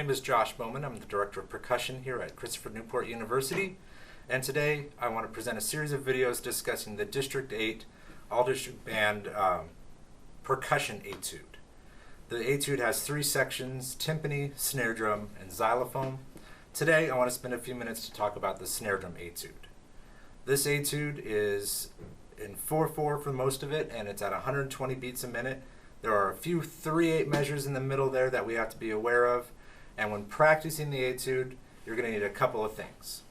name is Josh Bowman. I'm the Director of Percussion here at Christopher Newport University, and today I want to present a series of videos discussing the District VIII All-District Band Percussion Etude. The etude has three sections: timpani, snare drum, and xylophone. Today I want to spend a few minutes to talk about the snare drum etude. This etude is in 4/4 for most of it, and it's at 120 beats a minute. There are a few 3/8 measures in the middle there that we have to be aware of. And when practicing the etude, you're going to need a couple of things: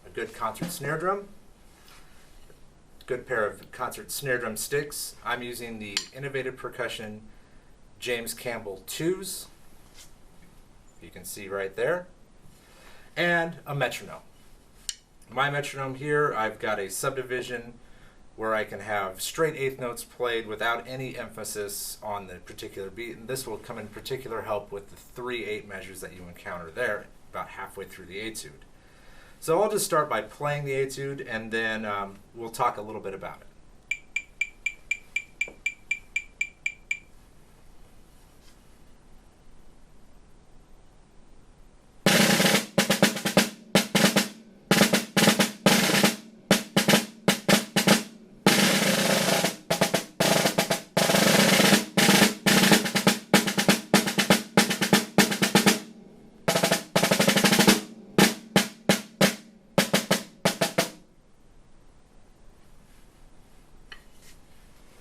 a good concert snare drum, a good pair of concert snare drum sticks. I'm using the Innovative Percussion James Campbell 2s. You can see right there. And a metronome. My metronome here, I've got a subdivision where I can have straight eighth notes played without any emphasis on the particular beat, and this will come in particular help with the 3/8 measures that you encounter there about halfway through the etude. So I'll just start by playing the etude, and then we'll talk a little bit about it.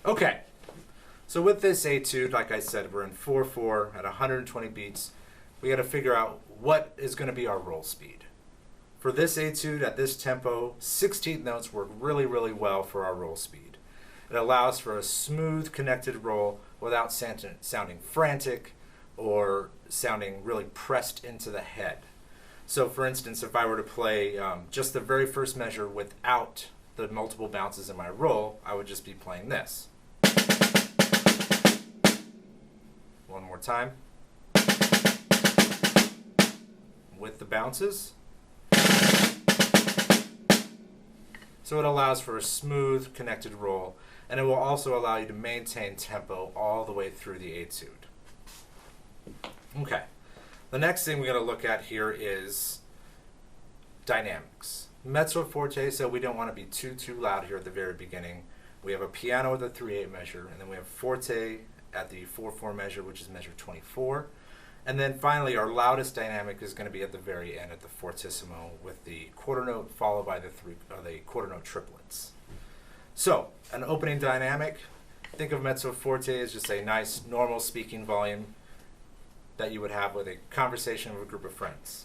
Okay, so with this etude, like I said, we're in 4/4 at 120 beats. We got to figure out what is going to be our roll speed. For this etude at this tempo, 16th notes work really well for our roll speed. It allows for a smooth connected roll without sounding frantic or sounding really pressed into the head. So for instance, if I were to play just the very first measure without the multiple bounces in my roll, I would just be playing this. One more time. With the bounces. So it allows for a smooth connected roll, and it will also allow you to maintain tempo all the way through the etude. Okay. The next thing we're going to look at here is dynamics. Mezzo forte, so we don't want to be too loud here at the very beginning. We have a piano with a 3/8 measure, and then we have forte at the 4/4 measure, which is measure 24. And then finally, our loudest dynamic is going to be at the very end at the fortissimo with the quarter note followed by the quarter note triplets. So, an opening dynamic, think of mezzo forte as just a nice normal speaking volume that you would have with a conversation with a group of friends.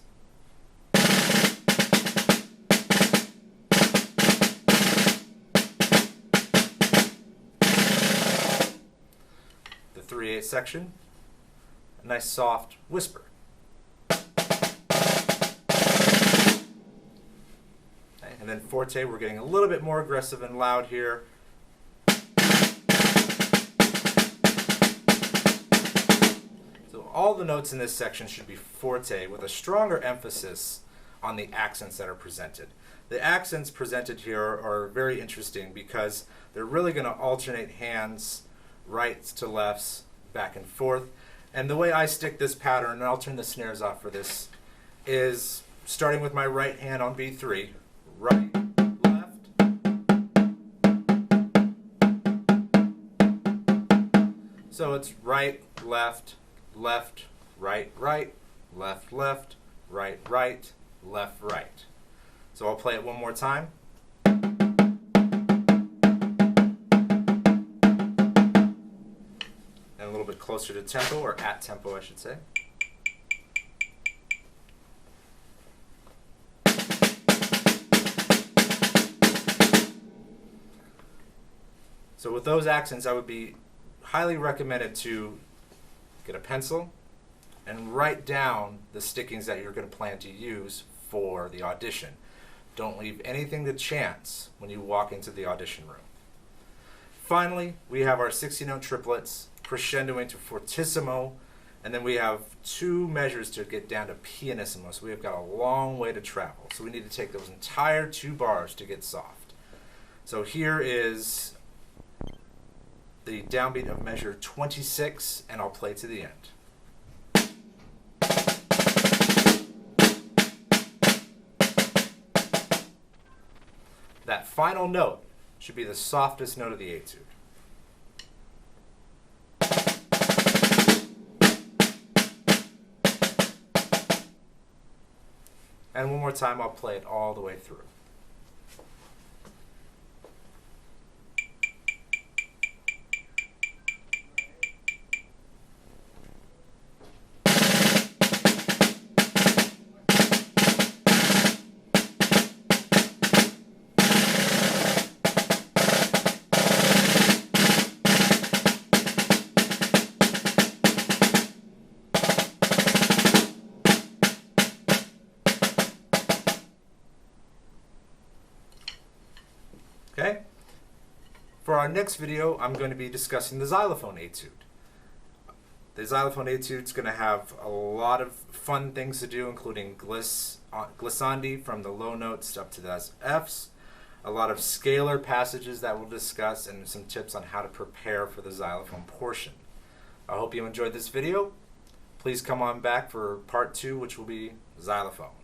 The 3/8 section, a nice soft whisper. Okay, and then forte, we're getting a little bit more aggressive and loud here. So all the notes in this section should be forte with a stronger emphasis on the accents that are presented. The accents presented here are very interesting because they're really going to alternate hands, rights to lefts, back and forth. And the way I stick this pattern, and I'll turn the snares off for this, is starting with my right hand on B3, right, left. So it's right, left, left, right, right, left, left, right, right, left, right. So I'll play it one more time. And a little bit closer to tempo, or at tempo I should say. So with those accents, I would be highly recommended to get a pencil and write down the stickings that you're going to plan to use for the audition. Don't leave anything to chance when you walk into the audition room. Finally, we have our 60-note triplets, crescendoing to fortissimo, and then we have two measures to get down to pianissimo, so we've got a long way to travel. So we need to take those entire 2 bars to get soft. So here is the downbeat of measure 26, and I'll play to the end. final note should be the softest note of the etude. And one more time, I'll play it all the way through. Okay? For our next video, I'm going to be discussing the xylophone etude. The xylophone etude is going to have a lot of fun things to do, including glissandi from the low notes up to the Fs, a lot of scalar passages that we'll discuss, and some tips on how to prepare for the xylophone portion. I hope you enjoyed this video. Please come on back for part 2, which will be xylophone.